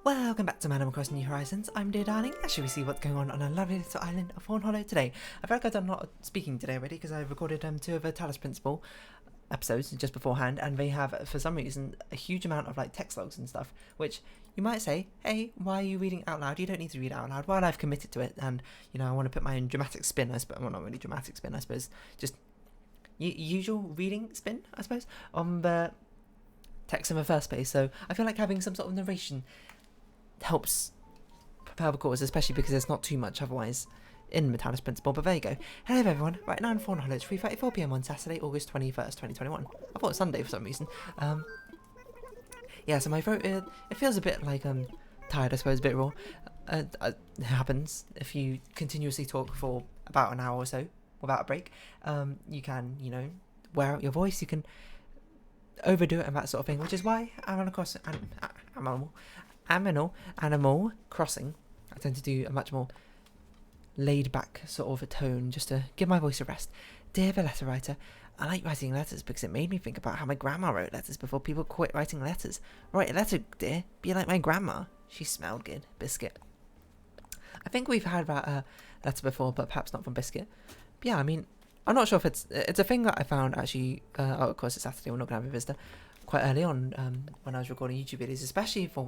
Welcome back to Animal Crossing New Horizons. I'm dear darling. As shall we see what's going on our lovely little island of Fawnhollow today? I feel like I've done a lot of speaking today already because I recorded two of the Talos Principle episodes just beforehand, and they have, for some reason, a huge amount of like text logs and stuff, which you might say, hey, why are you reading out loud? You don't need to read out loud. Well, I've committed to it, and I want to put my own dramatic spin, I suppose. Well, not really dramatic spin, I suppose, just usual reading spin, I suppose, on the text in the first place. So I feel like having some sort of narration helps propel the cause, especially because there's not too much otherwise in the Talos Principle. But there you go. Hello everyone, right now in Fawnhallow, it's 3:34 PM on Saturday, August 21st, 2021. I thought it was Sunday for some reason. Yeah, so my throat, it feels a bit like tired, I suppose, a bit raw. It happens if you continuously talk for about an hour or so without a break. You can, wear out your voice, you can overdo it and that sort of thing, which is why Animal Crossing, I tend to do a much more laid back sort of a tone just to give my voice a rest. Dear the letter writer, I like writing letters because it made me think about how my grandma wrote letters before people quit writing letters. Write a letter, dear, be like my grandma. She smelled good. Biscuit. I think we've had that letter before, but perhaps not from Biscuit. But yeah, I mean, I'm not sure if it's a thing that I found actually, of course it's Saturday, we're not going to have a visitor, quite early on when I was recording YouTube videos, especially for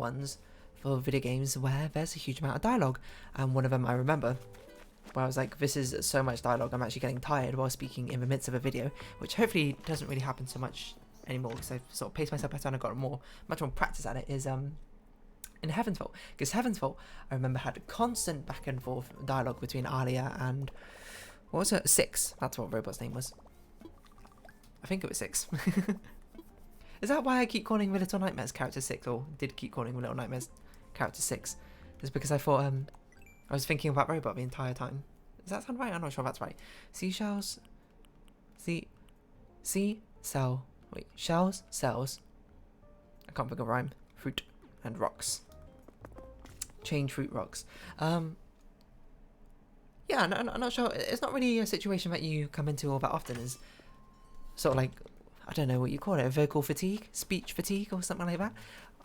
video games where there's a huge amount of dialogue. And one of them I remember where I was like, this is so much dialogue, I'm actually getting tired while speaking in the midst of a video, which hopefully doesn't really happen so much anymore because I've sort of paced myself better and I've got much more practice at it, is in Heaven's Vault. Because Heaven's Vault, I remember, had constant back and forth dialogue between Alia and, what was it? Six. That's what Robot's name was. I think it was Six. Is that why I keep calling the Little Nightmares character 6, or did keep calling the Little Nightmares character 6? It's because I thought, I was thinking about Robot the entire time. Does that sound right? I'm not sure if that's right. Seashells, shells, cells. I can't think of a rhyme. Fruit and rocks. Change fruit rocks. Yeah, I'm not sure. It's not really a situation that you come into all that often. Is sort of like, I don't know what you call it, vocal fatigue, speech fatigue, or something like that.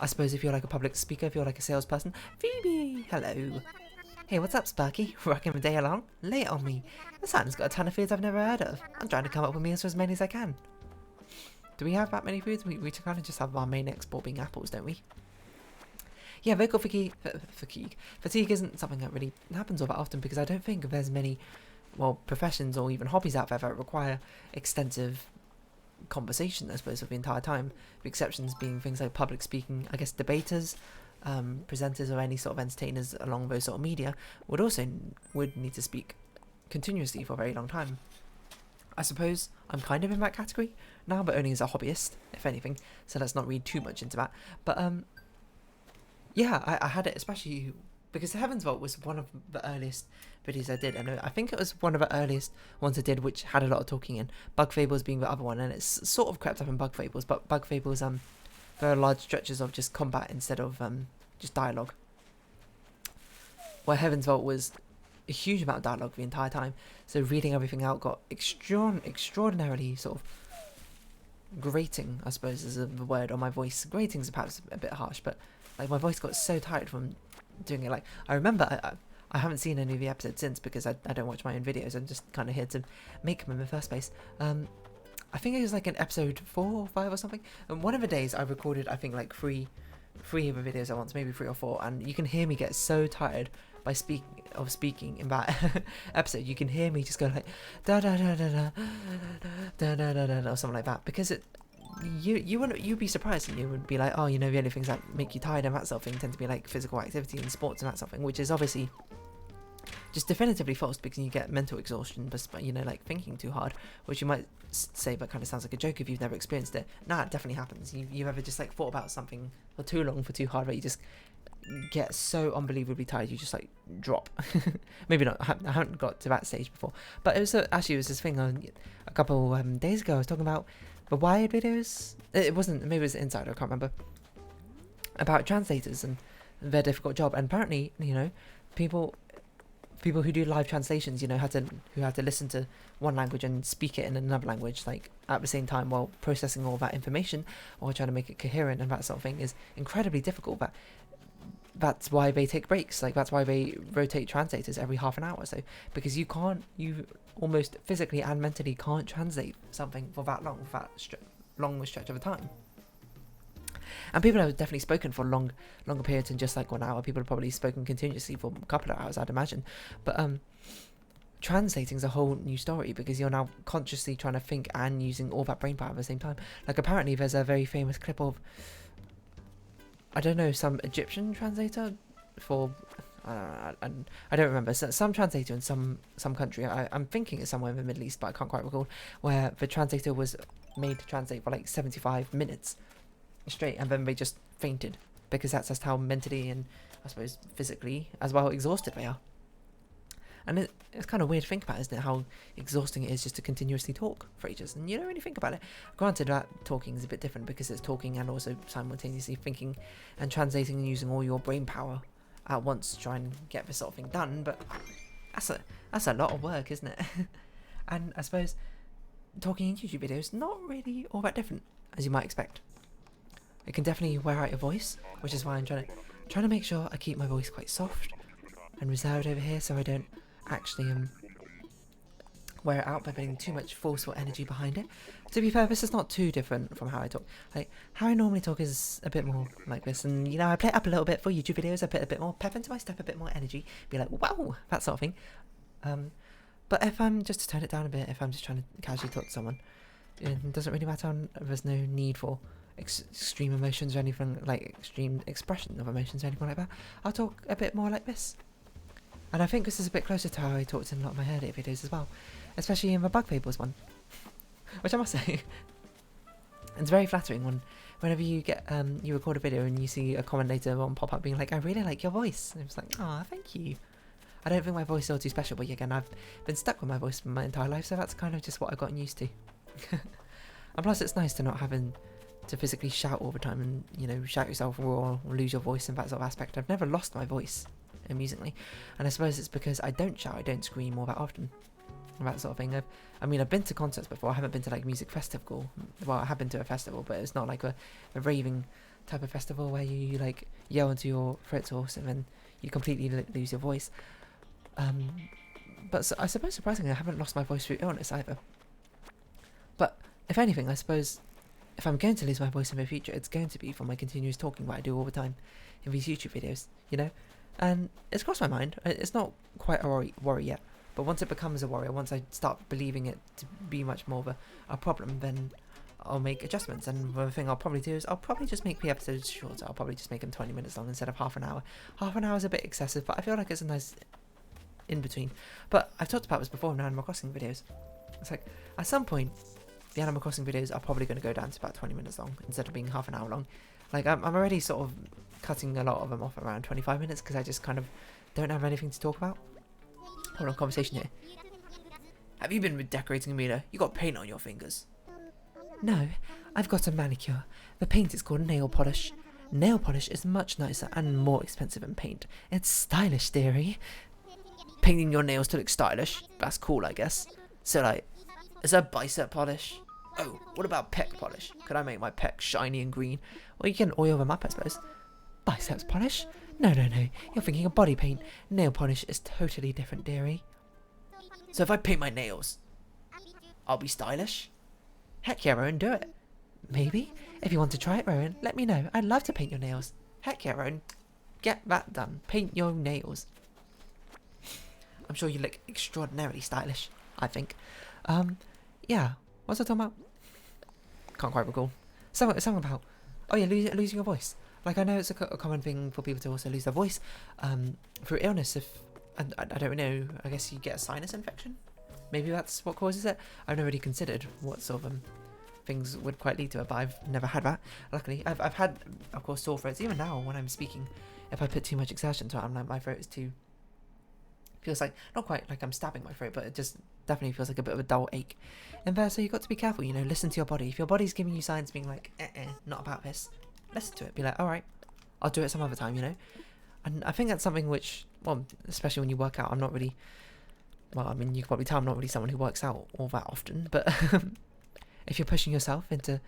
I suppose if you're like a public speaker, if you're like a salesperson. Phoebe, hello. Hey, what's up, Sparky? Rocking the day along? Lay it on me. The sun's got a ton of foods I've never heard of. I'm trying to come up with meals for as many as I can. Do we have that many foods? We kind of just have our main export being apples, don't we? Yeah, vocal fatigue isn't something that really happens all that often because I don't think there's many, well, professions or even hobbies out there that require extensive conversation, I suppose, of the entire time. The exceptions being things like public speaking. I guess debaters, presenters, or any sort of entertainers along those sort of media would need to speak continuously for a very long time. I suppose I'm kind of in that category now, but only as a hobbyist, if anything, so let's not read too much into that. But yeah, I had it especially because the Heaven's Vault was one of the earliest videos I did, and I think it was one of the earliest ones I did which had a lot of talking in. Bug Fables being the other one, and it's sort of crept up in Bug Fables, but Bug Fables there are large stretches of just combat instead of just dialogue. Where Heaven's Vault was a huge amount of dialogue the entire time, so reading everything out got extraordinarily sort of grating, I suppose is the word, on my voice. Grating's perhaps a bit harsh, but like my voice got so tired from doing it. Like I remember I haven't seen any of the episodes since because I don't watch my own videos. I'm just kind of here to make them in the first place. I think it was like an episode 4 or 5 or something, and one of the days I recorded I think like three of the videos at once, maybe 3 or 4, and you can hear me get so tired by speaking in that episode. You can hear me just go like da da da da da da da da da or something like that, because you'd be surprised and you would be like, oh, the only things that make you tired and that sort of thing tend to be like physical activity and sports and that sort of thing, which is obviously just definitively false because you get mental exhaustion, but like thinking too hard, which you might say that kind of sounds like a joke if you've never experienced it. Nah, it definitely happens. You ever just like thought about something for too long, for too hard, that you just get so unbelievably tired you just like drop. Maybe not, I haven't got to that stage before, but it was actually this thing on a couple days ago. I was talking about the Wired videos. It wasn't, maybe it was Insider, I can't remember, about translators and their difficult job. And apparently, people who do live translations, who had to listen to one language and speak it in another language, like at the same time while processing all that information or trying to make it coherent and that sort of thing, is incredibly difficult. But that's why they take breaks. Like, that's why they rotate translators every half an hour or so, because you almost physically and mentally can't translate something for that long, for that long stretch of a time. And people have definitely spoken for longer periods than just like 1 hour. People have probably spoken continuously for a couple of hours, I'd imagine. But translating is a whole new story, because you're now consciously trying to think and using all that brain power at the same time. Like, apparently there's a very famous clip of, I don't know, some Egyptian translator for, I don't remember, some translator in some country, I'm thinking it's somewhere in the Middle East, but I can't quite recall, where the translator was made to translate for like 75 minutes straight, and then they just fainted, because that's just how mentally and I suppose physically as well exhausted they are. And it's kind of weird to think about, isn't it, how exhausting it is just to continuously talk for ages, and you don't really think about it. Granted, that talking is a bit different, because it's talking and also simultaneously thinking and translating and using all your brain power at once to try and get this sort of thing done, but that's a lot of work, isn't it? And I suppose talking in YouTube videos, not really all that different as you might expect. It can definitely wear out your voice, which is why I'm trying to make sure I keep my voice quite soft and reserved over here, so I don't actually wear it out by putting too much forceful energy behind it. To be fair, this is not too different from how I talk. Like, how I normally talk is a bit more like this, and you know, I play it up a little bit for YouTube videos. I put a bit more pep into my step, a bit more energy, be like, wow, that sort of thing. But if I'm just to tone it down a bit, if I'm just trying to casually talk to someone, it doesn't really matter. There's no need for extreme emotions or anything, like extreme expression of emotions or anything like that. I'll talk a bit more like this. And I think this is a bit closer to how I talked in a lot of my Heard It videos as well, especially in the Bug Fables one, which I must say, it's very flattering whenever you get you record a video and you see a comment later on pop up being like, I really like your voice, and it's like, oh, thank you. I don't think my voice is all too special, but again, I've been stuck with my voice for my entire life, so that's kind of just what I've gotten used to. And plus, it's nice to not having to physically shout all the time and, you know, shout yourself or lose your voice and that sort of aspect. I've never lost my voice, amusingly, and I suppose it's because I don't shout, I don't scream all that often, that sort of thing. I've been to concerts before. I haven't been to like music festival. Well, I have been to a festival, but it's not like a raving type of festival where you like yell into your throat source and then you completely lose your voice. But I suppose surprisingly, I haven't lost my voice through illness either. But if anything, I suppose if I'm going to lose my voice in the future, it's going to be from my continuous talking that I do all the time in these YouTube videos, you know? And it's crossed my mind. It's not quite a worry yet, but once it becomes a worry, once I start believing it to be much more of a problem, then I'll make adjustments. And the thing I'll probably do is I'll probably just make the episodes shorter. I'll probably just make them 20 minutes long instead of half an hour. Half an hour is a bit excessive, but I feel like it's a nice in between. But I've talked about this before in Animal Crossing videos. It's like, at some point, the Animal Crossing videos are probably going to go down to about 20 minutes long instead of being half an hour long. Like, I'm already sort of cutting a lot of them off around 25 minutes because I just kind of don't have anything to talk about. Hold on, conversation here. Have you been decorating, Amelia? You got paint on your fingers. No, I've got a manicure. The paint is called nail polish. Nail polish is much nicer and more expensive than paint. It's stylish, dearie. Painting your nails to look stylish? That's cool, I guess. So, like, is that bicep polish? Oh, what about pec polish? Could I make my pecs shiny and green? Well, you can oil them up, I suppose. Biceps polish? No. You're thinking of body paint. Nail polish is totally different, dearie. So if I paint my nails, I'll be stylish? Heck yeah, Rowan, do it. Maybe. If you want to try it, Rowan, let me know. I'd love to paint your nails. Heck yeah, Rowan. Get that done. Paint your nails. I'm sure you look extraordinarily stylish, I think. Yeah. What's I talking about? Can't quite recall. Something about, oh yeah, losing your voice. Like, I know it's a common thing for people to also lose their voice through illness. If I don't know, I guess you get a sinus infection. Maybe that's what causes it. I've never really considered what sort of things would quite lead to it, but I've never had that. Luckily, I've had, of course, sore throats. Even now, when I'm speaking, if I put too much exertion to it, I'm like, my throat is too. Feels like, not quite like I'm stabbing my throat, but it just definitely feels like a bit of a dull ache. And so you've got to be careful, you know, listen to your body. If your body's giving you signs being like, not about this, listen to it. Be like, alright, I'll do it some other time, you know? And I think that's something which, well, especially when you work out, I'm not really, well, I mean, you can probably tell I'm not really someone who works out all that often, but if you're pushing yourself into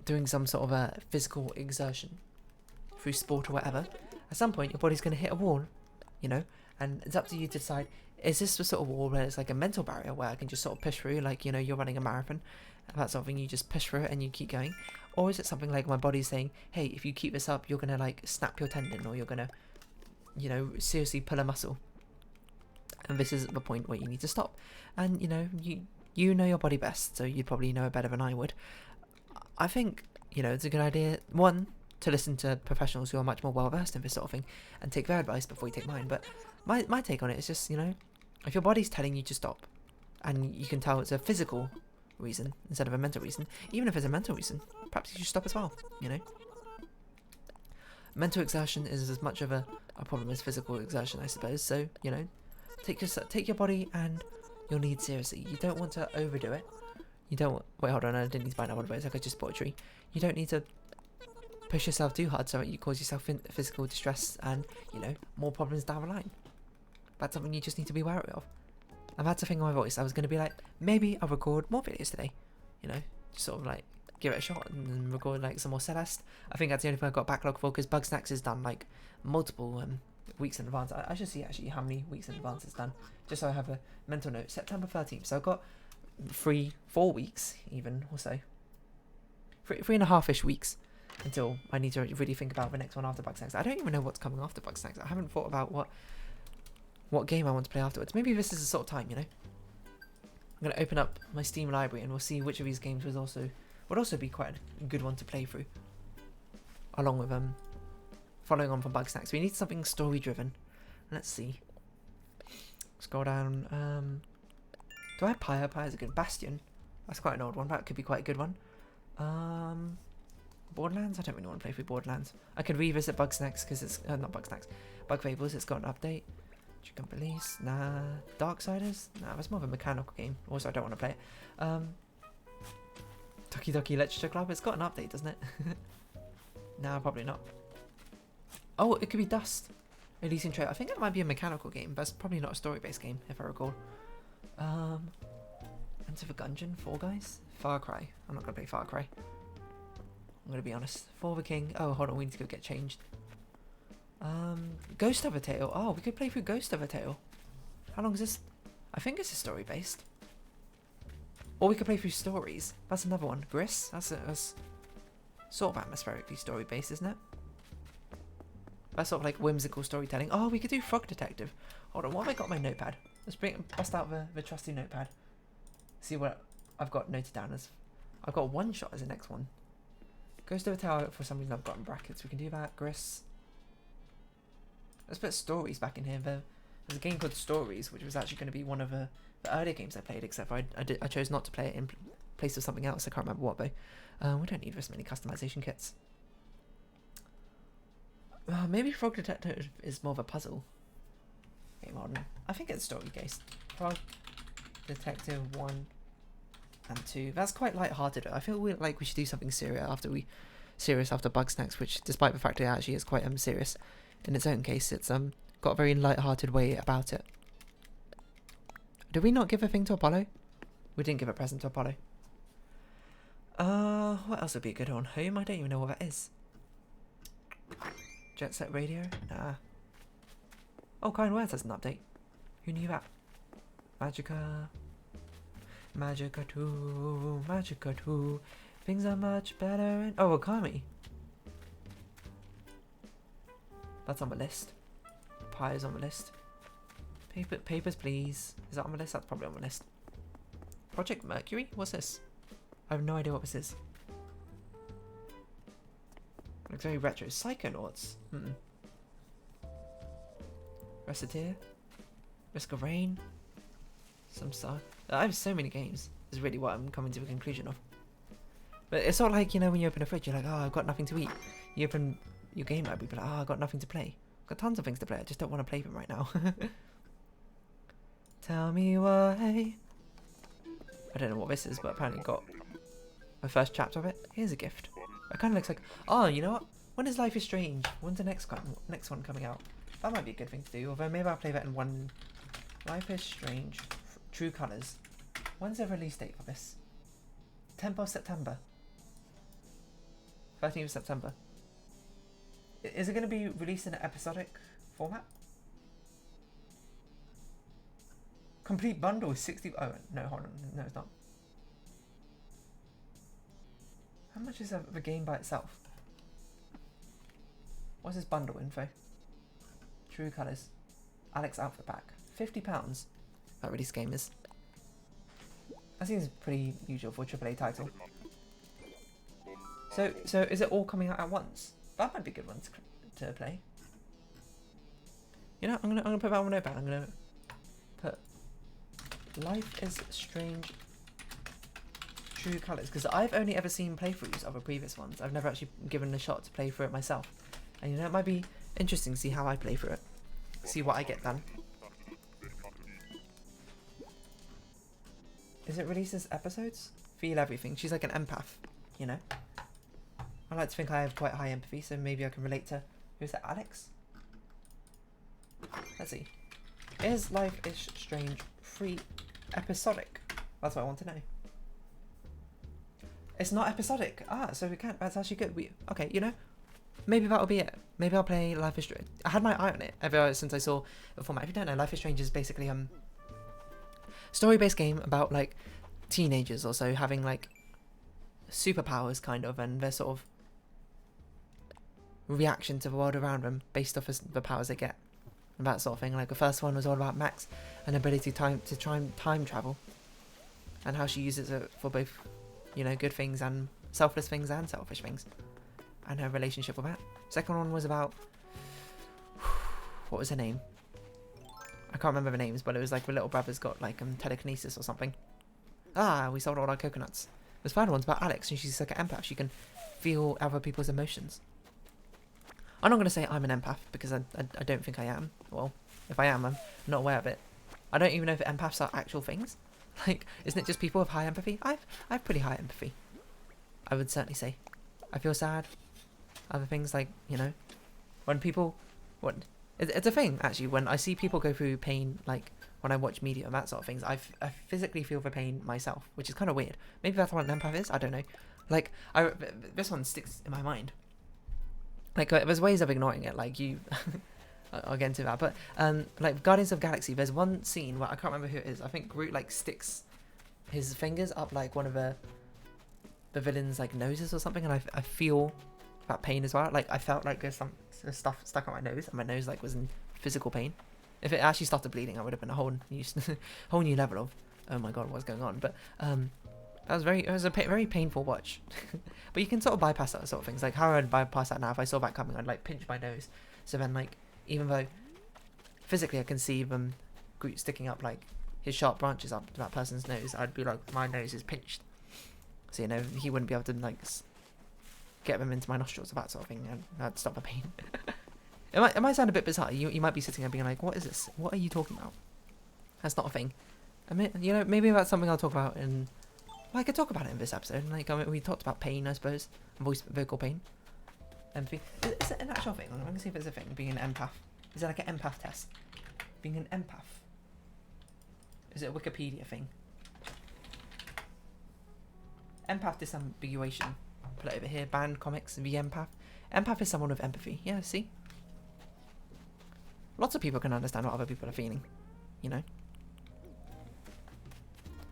doing some sort of a physical exertion through sport or whatever, at some point your body's going to hit a wall, you know, and it's up to you to decide, is this the sort of wall where it's like a mental barrier where I can just sort of push through, like, you know, you're running a marathon, and that sort of thing, you just push through it and you keep going? Or is it something like my body's saying, hey, if you keep this up, you're going to like snap your tendon, or you're going to, you know, seriously pull a muscle. And this is the point where you need to stop. And, you know, you know your body best, so you'd probably know it better than I would. I think, you know, it's a good idea, one, to listen to professionals who are much more well versed in this sort of thing and take their advice before you take mine. But my take on it is just, you know, if your body's telling you to stop, and you can tell it's a physical reason instead of a mental reason, even if it's a mental reason, perhaps you should stop as well, you know. Mental exertion is as much of a problem as physical exertion, I suppose. So, you know, take your body and your needs seriously. You don't want to overdo it. You don't... Wait, hold on, I didn't need to buy that one, but it's like I just bought a tree. You don't need to push yourself too hard so that you cause yourself physical distress and, you know, more problems down the line. That's something you just need to be wary of. And that's the thing on my voice. I was going to be like, maybe I'll record more videos today. You know, just sort of like give it a shot and then record like some more Celeste. I think that's the only thing I've got backlog for, because Bugsnax is done like multiple weeks in advance. I should see actually how many weeks in advance it's done, just so I have a mental note. September 13th. So I've got 4 weeks even, or so. 3.5-ish weeks until I need to really think about the next one after Bugsnax. I don't even know what's coming after Bugsnax. I haven't thought about what game I want to play afterwards. Maybe this is the sort of time, you know. I'm going to open up my Steam library and we'll see which of these games would also be quite a good one to play through, along with following on from Bugsnax. We need something story driven. Let's see. Scroll down. Do I have Pyre? Pyre's a good Bastion. That's quite an old one. That could be quite a good one. Borderlands? I don't really want to play through Borderlands. I could revisit Bugsnax because it's not Bugsnax. Bug Fables. It's got an update. Chicken Police? Nah. Darksiders? Nah, that's more of a mechanical game. Also, I don't want to play it. Doki Doki Literature Club? It's got an update, doesn't it? Nah, probably not. Oh, it could be Dust. Elysian Trail. I think it might be a mechanical game, but it's probably not a story-based game, if I recall. Enter the Gungeon? Fall Guys? Far Cry. I'm not going to play Far Cry. I'm going to be honest. For the King. Oh, hold on. We need to go get changed. Ghost of a Tale. Oh, we could play through Ghost of a Tale. How long is this? I think it's a story based. Or we could play through stories. That's another one. Gris. That's sort of atmospherically story based, isn't it? That's sort of like whimsical storytelling. Oh, we could do Frog Detective. Hold on, what have I got on my notepad? Let's bust out the trusty notepad. See what I've got noted down as. I've got One Shot as the next one. Ghost of a Tale, for some reason I've got in brackets. We can do that. Gris. Let's put Stories back in here. There's a game called Stories, which was actually going to be one of the earlier games I played, except for I chose not to play it in place of something else. I can't remember what though. We don't need this many customization kits. Maybe Frog Detective is more of a puzzle game. I think it's story based. Frog Detective 1 and 2. That's quite light-hearted. I feel like we should do something serious after Bugsnax, which, despite the fact it actually is quite serious in its own case, it's got a very light-hearted way about it. Did we not give a thing to Apollo? We didn't give a present to Apollo. What else would be a good one? Home? I don't even know what that is. Jet Set Radio? Nah. Oh, Kind Words has an update. Who knew that? Magica 2, Magica 2. Things are much better in... Oh, Okami. That's on the list. Pie is on the list. Papers, please. Is that on the list? That's probably on the list. Project Mercury? What's this? I have no idea what this is. Looks very retro. Psychonauts. Reciteer. Risk of Rain. Some stuff. I have so many games. Is really what I'm coming to a conclusion of. But it's not like, you know, when you open a fridge, you're like, oh, I've got nothing to eat. You open your game library, but like, oh, I've got nothing to play. I've got tons of things to play. I just don't want to play them right now. Tell me why. I don't know what this is, but apparently got my first chapter of it. Here's a gift. It kind of looks like, oh, you know what? When is Life is Strange? When's the next one coming out? That might be a good thing to do. Although maybe I'll play that in one. Life is Strange, True Colours. When's the release date for this? 10th of September. 13th of September. Is it going to be released in an episodic format? Complete bundle is 60. Oh no, hold on. No, it's not. How much is the game by itself? What's this bundle info? True colours. Alex outfit pack. £50. That release game is. That seems pretty usual for a AAA title. So is it all coming out at once? That might be a good one to play. You know, I'm gonna put that on my notepad. I'm gonna put Life is Strange True Colours, because I've only ever seen playthroughs of the previous ones. I've never actually given a shot to play through it myself. And you know, it might be interesting to see how I play through it. See what I get done. Is it released as episodes? Feel everything. She's like an empath, you know? I like to think I have quite high empathy, so maybe I can relate to... Who's that, Alex? Let's see. Is Life is Strange free episodic? That's what I want to know. It's not episodic. Ah, so we can't. That's actually good. Okay, you know, maybe that'll be it. Maybe I'll play Life is Strange. I had my eye on it ever since I saw the format. If you don't know, Life is Strange is basically story-based game about like teenagers or so having like superpowers kind of, and their sort of reaction to the world around them based off of the powers they get and that sort of thing. Like the first one was all about Max and ability to try and time travel and how she uses it for both, you know, good things and selfless things and selfish things, and her relationship with that. Second one was about what was her name? I can't remember the names, but it was like the little brother's got like telekinesis or something. Ah, we sold all our coconuts. The final one's about Alex, and she's like an empath. She can feel other people's emotions. I'm not going to say I'm an empath because I don't think I am. Well, if I am, I'm not aware of it. I don't even know if empaths are actual things. Like, isn't it just people with high empathy? I have pretty high empathy, I would certainly say. I feel sad. Other things like, you know, when people... It's a thing, actually, when I see people go through pain, like when I watch media and that sort of things, I physically feel the pain myself, which is kind of weird. Maybe that's what an empath is, I don't know. Like, this one sticks in my mind. Like, there's ways of ignoring it, like you... I'll get into that, but like Guardians of the Galaxy, there's one scene where I can't remember who it is. I think Groot like sticks his fingers up like one of the villain's like noses or something, and I feel that pain as well. Like I felt like there's some stuff stuck on my nose, and my nose like was in physical pain. If it actually started bleeding, I would have been a whole new level of oh my god, what's going on. But it was a very painful watch. But you can sort of bypass that sort of things. Like how I'd bypass that now, if I saw that coming, I'd like pinch my nose. So then like, even though physically I can see them Groot sticking up like his sharp branches up to that person's nose, I'd be like, my nose is pinched, so you know he wouldn't be able to like get them into my nostrils or that sort of thing, and that'd stop the pain. It might sound a bit bizarre. You might be sitting there being like, what is this? What are you talking about? That's not a thing. I mean, you know, maybe that's something I'll talk about in... Well, I could talk about it in this episode. Like, I mean, we talked about pain, I suppose. Vocal pain. Empathy. Is it an actual thing? I'm going to see if it's a thing, being an empath. Is it like an empath test? Being an empath. Is it a Wikipedia thing? Empath disambiguation. Put it over here. Banned comics. The empath. Empath is someone with empathy. Yeah, see? Lots of people can understand what other people are feeling. You know?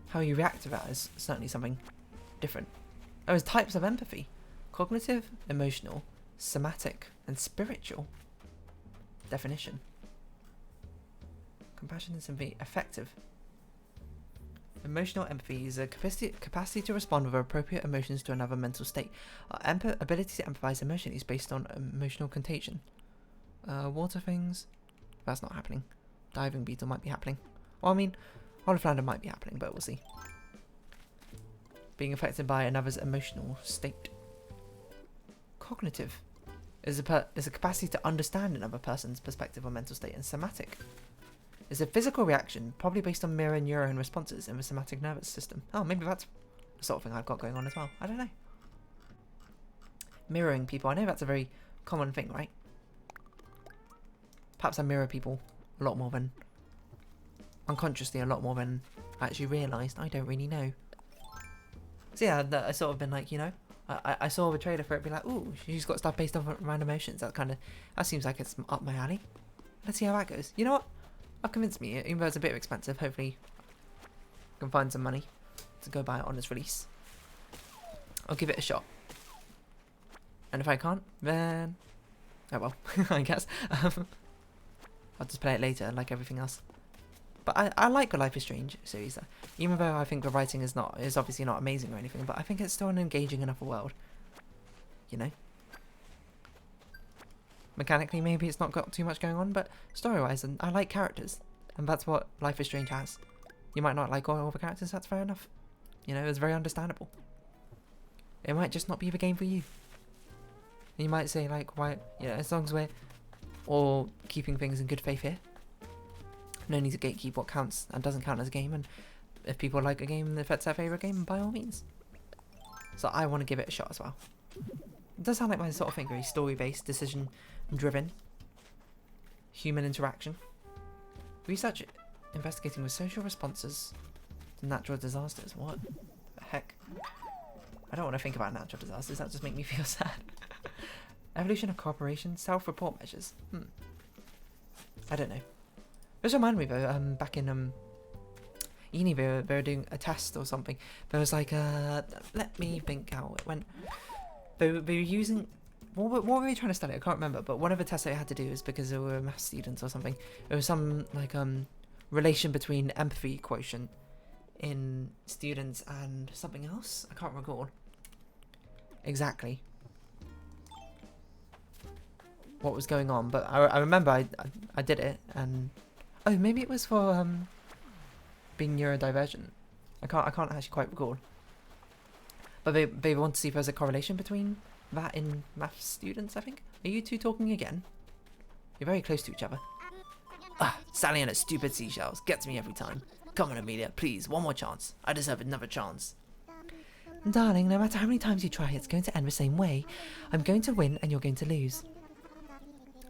How you react to that is certainly something different. There's types of empathy. Cognitive, emotional, somatic, and spiritual. Definition. Compassion and sympathy. Affective. Emotional empathy is a capacity to respond with appropriate emotions to another mental state. Our ability to empathize emotionally is based on emotional contagion. Water things. That's not happening. Diving beetle might be happening. Well, I mean, Holoflander might be happening, but we'll see. Being affected by another's emotional state. Cognitive is a capacity to understand another person's perspective or mental state, and somatic is a physical reaction, probably based on mirror neuron responses in the somatic nervous system. Oh, maybe that's the sort of thing I've got going on as well. I don't know. Mirroring people. I know that's a very common thing, right? Perhaps I mirror people a lot more than... unconsciously a lot more than I actually realised. I don't really know. So yeah, I sort of been like, you know, I saw the trailer for it, be like, ooh, she's got stuff based on random emotions. That seems like it's up my alley. Let's see how that goes. You know what? I've convinced me, even though it's a bit expensive. Hopefully, I can find some money to go buy it on its release. I'll give it a shot. And if I can't, then oh well, I guess. I'll just play it later, like everything else. But I like the Life is Strange series, even though I think the writing is obviously not amazing or anything. But I think it's still an engaging enough world, you know. Mechanically, maybe it's not got too much going on, but story-wise, and I like characters, and that's what Life is Strange has. You might not like all the characters, that's fair enough. You know, it's very understandable. It might just not be the game for you. And you might say, like, why, you know, as long as we're all keeping things in good faith here, no need to gatekeep what counts and doesn't count as a game, and if people like a game, if it's their favourite game, by all means. So I want to give it a shot as well. It does sound like my sort of thing, very story-based, decision-driven, human interaction. Research investigating with social responses to natural disasters. What the heck? I don't want to think about natural disasters, that just makes me feel sad. Evolution of cooperation, self-report measures. I don't know. This reminded me though, back in uni they were doing a test or something. There was like let me think how it went. They were using, what were they trying to study? I can't remember, but one of the tests they had to do is because they were math students or something. There was some like relation between empathy quotient in students and something else. I can't recall exactly what was going on, but I remember I did it, and oh, maybe it was for being neurodivergent. I can't actually quite recall. But they want to see if there's a correlation between that in math students, I think. Are you two talking again? You're very close to each other. Sally and her stupid seashells. Gets me every time. Come on, Amelia, please, one more chance. I deserve another chance. Darling, no matter how many times you try, it's going to end the same way. I'm going to win and you're going to lose.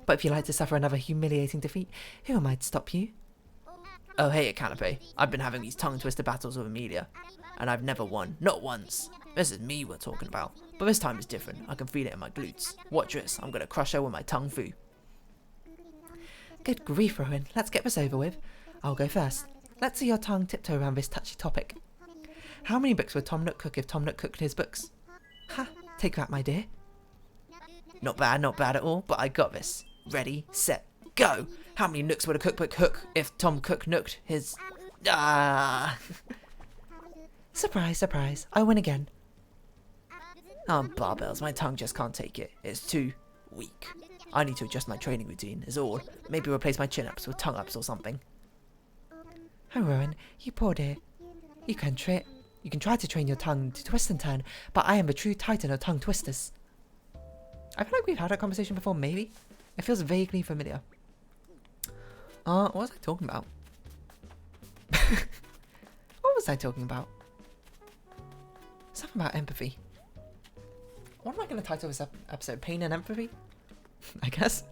But if you like to suffer another humiliating defeat, who am I to stop you? Oh, hey, Canapé. I've been having these tongue-twister battles with Amelia, and I've never won. Not once. This is me we're talking about. But this time is different. I can feel it in my glutes. Watch this. I'm going to crush her with my tongue fu. Good grief, Rowan. Let's get this over with. I'll go first. Let's see your tongue tiptoe around this touchy topic. How many books would Tom Nook cook if Tom Nook cooked his books? Ha! Take that, my dear. Not bad at all, but I got this. Ready, set, go! How many Nooks would a cookbook cook if Tom Cook nooked his... Surprise, surprise. I win again. Oh, barbells, my tongue just can't take it. It's too weak. I need to adjust my training routine, is all. Maybe replace my chin-ups with tongue-ups or something. Oh, Rowan, you poor dear. You can try to train your tongue to twist and turn, but I am the true titan of tongue twisters. I feel like we've had a conversation before, maybe? It feels vaguely familiar. What was I talking about? What was I talking about? Something about empathy. What am I going to title this episode? Pain and Empathy? I guess.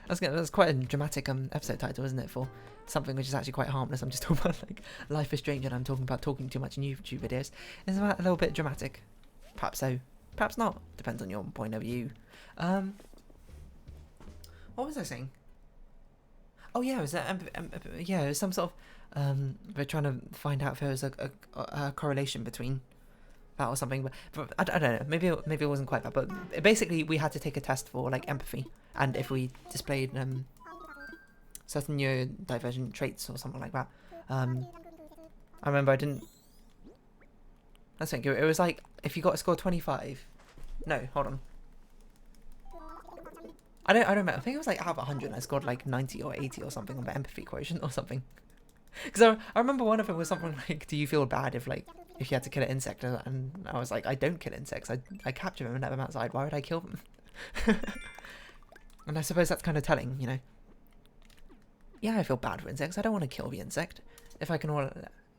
That's quite a dramatic episode title, isn't it? For something which is actually quite harmless. I'm just talking about like Life is Strange, and I'm talking about talking too much in YouTube videos. Isn't that a little bit dramatic? Perhaps so. Perhaps not. Depends on your point of view. What was I saying? Oh yeah, was that yeah, it was some sort of we're trying to find out if there was a correlation between that or something, but I don't know. Maybe it wasn't quite that, but basically we had to take a test for like empathy, and if we displayed certain neurodivergent traits or something like that. I remember I didn't. Let's think. It was like if you got a score 25. No, hold on. I don't remember. I think it was like out of 100 I scored like 90 or 80 or something on the empathy quotient or something. Because I remember one of them was something like, do you feel bad if you had to kill an insect? And I was like, I don't kill insects. I capture them and let them outside. Why would I kill them? And I suppose that's kind of telling, you know. Yeah, I feel bad for insects. I don't want to kill the insect. If I can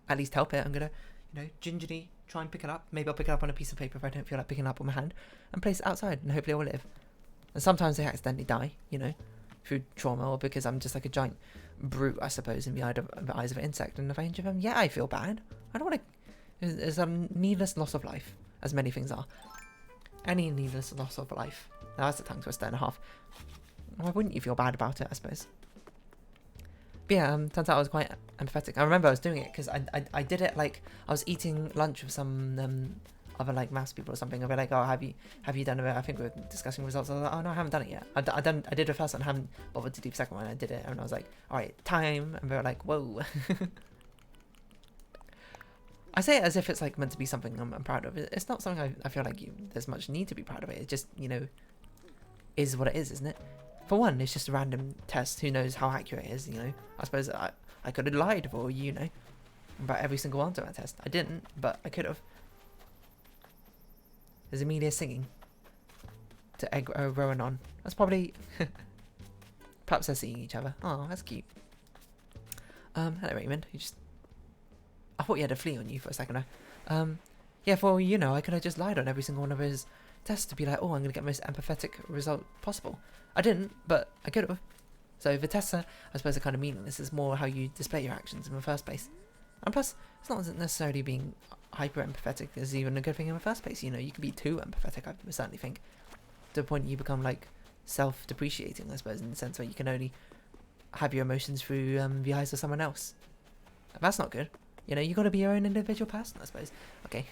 at least help it, I'm going to, you know, gingerly try and pick it up. Maybe I'll pick it up on a piece of paper if I don't feel like picking it up with my hand, and place it outside, and hopefully it will live. And sometimes they accidentally die, you know, through trauma, or because I'm just like a giant brute, I suppose, in the eyes of an insect. And if I injure them, yeah, I feel bad. I don't want to... It's a needless loss of life, as many things are. any needless loss of life. Now that's a tongue twister and a half. Why wouldn't you feel bad about it, I suppose? But yeah, turns out I was quite empathetic. I remember I was doing it because I did it like I was eating lunch with some other like maths people or something. I'd be like, oh, have you done it? I think we were discussing results. I was like, oh no, I haven't done it yet. I did the first one, I haven't bothered to do the second one. I did it and I was like, all right, time. And they were like, whoa. I say it as if it's like meant to be something I'm proud of. It's not something I feel like there's much need to be proud of it. It just, you know, is what it is, isn't it? For one, it's just a random test. Who knows how accurate it is, you know? I suppose I could have lied for, you know, about every single answer on that test. I didn't, but I could have. There's Amelia singing to Egg Rowan on. That's probably... Perhaps they're seeing each other. Oh, that's cute. Hello Raymond. You just... I thought you had a flea on you for a second there. Yeah, for, you know, I could have just lied on every single one of his tests to be like, oh, I'm going to get the most empathetic result possible. I didn't, but I could have. So the tests are, I suppose, are kind of meaningless. It's more how you display your actions in the first place. And plus, it's not necessarily being hyper empathetic is even a good thing in the first place. You know, you can be too empathetic, I certainly think, to the point you become like self-depreciating, I suppose, in the sense where you can only have your emotions through the eyes of someone else. That's not good. You know, you got to be your own individual person, I suppose. Okay,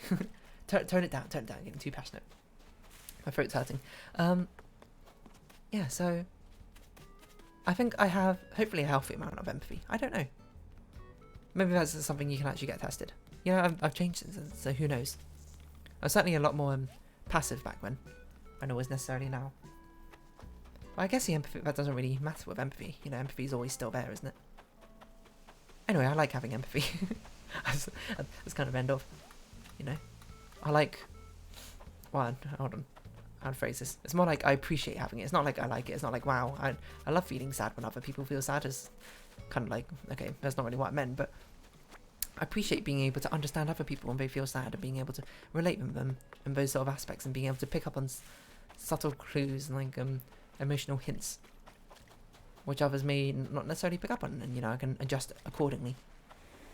tone it down, getting too passionate. My throat's hurting. Yeah, so I think I have hopefully a healthy amount of empathy. I don't know. Maybe that's something you can actually get tested. You know, I've changed since, so who knows. I was certainly a lot more passive back when I was necessarily now. But I guess the empathy, that doesn't really matter with empathy. You know, empathy is always still there, isn't it? Anyway, I like having empathy. That's kind of end of. You know, I like. Well, hold on. How to phrase this? It's more like I appreciate having it. It's not like I like it. It's not like wow. I love feeling sad when other people feel sad. It's kind of like, okay, that's not really what I meant, but I appreciate being able to understand other people when they feel sad and being able to relate with them in those sort of aspects and being able to pick up on subtle clues and like emotional hints which others may not necessarily pick up on, and you know, I can adjust accordingly.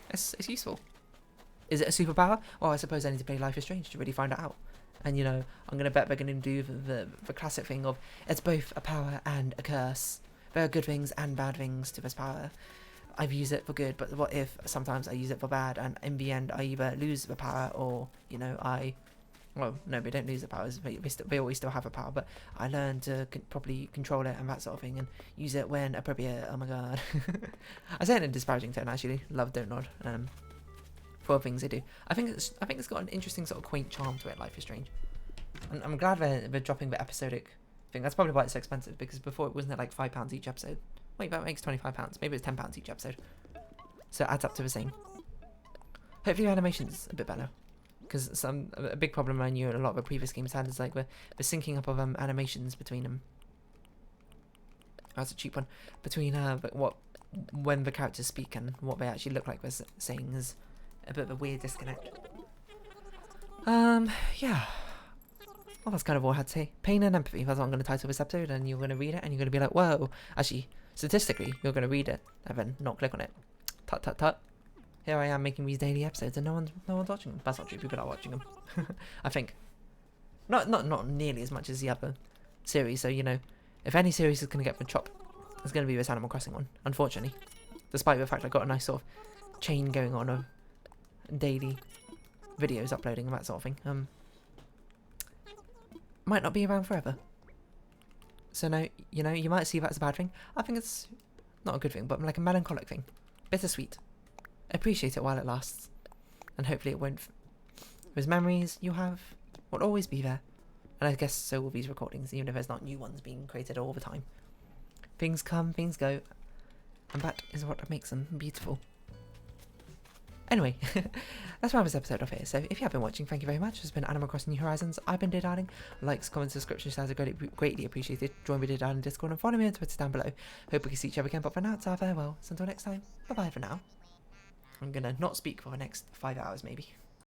It's useful. Is it a superpower? Well, I suppose I need to play Life is Strange to really find it out. And you know, I'm gonna bet they're gonna do the classic thing of it's both a power and a curse. There are good things and bad things to this power. I've used it for good, but what if sometimes I use it for bad, and in the end I either lose the power or, you know, well, no, they don't lose the powers, they always still have a power, but I learn to properly control it and that sort of thing, and use it when appropriate. Oh my god. I say it in a disparaging tone, actually. Love, don't nod. For things they do. I think it's got an interesting sort of quaint charm to it, Life is Strange. And I'm glad they're dropping the episodic thing. That's probably why it's so expensive, because before it wasn't it like £5 each episode. Wait, that makes £25. Maybe it's £10 each episode. So it adds up to the same. Hopefully the animation's a bit better. Because a big problem I knew a lot of the previous games had is like the syncing up of animations between them. That's a cheap one. Between when the characters speak and what they actually look like they're saying is a bit of a weird disconnect. Yeah. Well, that's kind of all I had to say. Pain and empathy. That's what I'm going to title this episode, and you're going to read it, and you're going to be like, whoa. Actually, statistically, you're going to read it, and then not click on it. Tut tut tut. Here I am making these daily episodes, and no one's watching them. That's not true. People are watching them. I think. Not nearly as much as the other series. So you know, if any series is going to get the chop, it's going to be this Animal Crossing one. Unfortunately, despite the fact I got a nice sort of chain going on of daily videos uploading and that sort of thing. Might not be around forever. So no, you know, you might see that as a bad thing. I think it's not a good thing, but like a melancholic thing. Bittersweet. Appreciate it while it lasts. And hopefully it won't. Those memories you have will always be there. And I guess so will these recordings, even if there's not new ones being created all the time. Things come, things go. And that is what makes them beautiful. Anyway, that's why this episode off here. So if you have been watching, thank you very much. It's been Animal Crossing New Horizons. I've been Darling. Likes, comments, subscriptions, shares are greatly appreciated. Join me Darling Discord and follow me on Twitter down below. Hope we can see each other again, but for now it's our farewell. So until next time, bye bye for now. I'm gonna not speak for the next 5 hours maybe.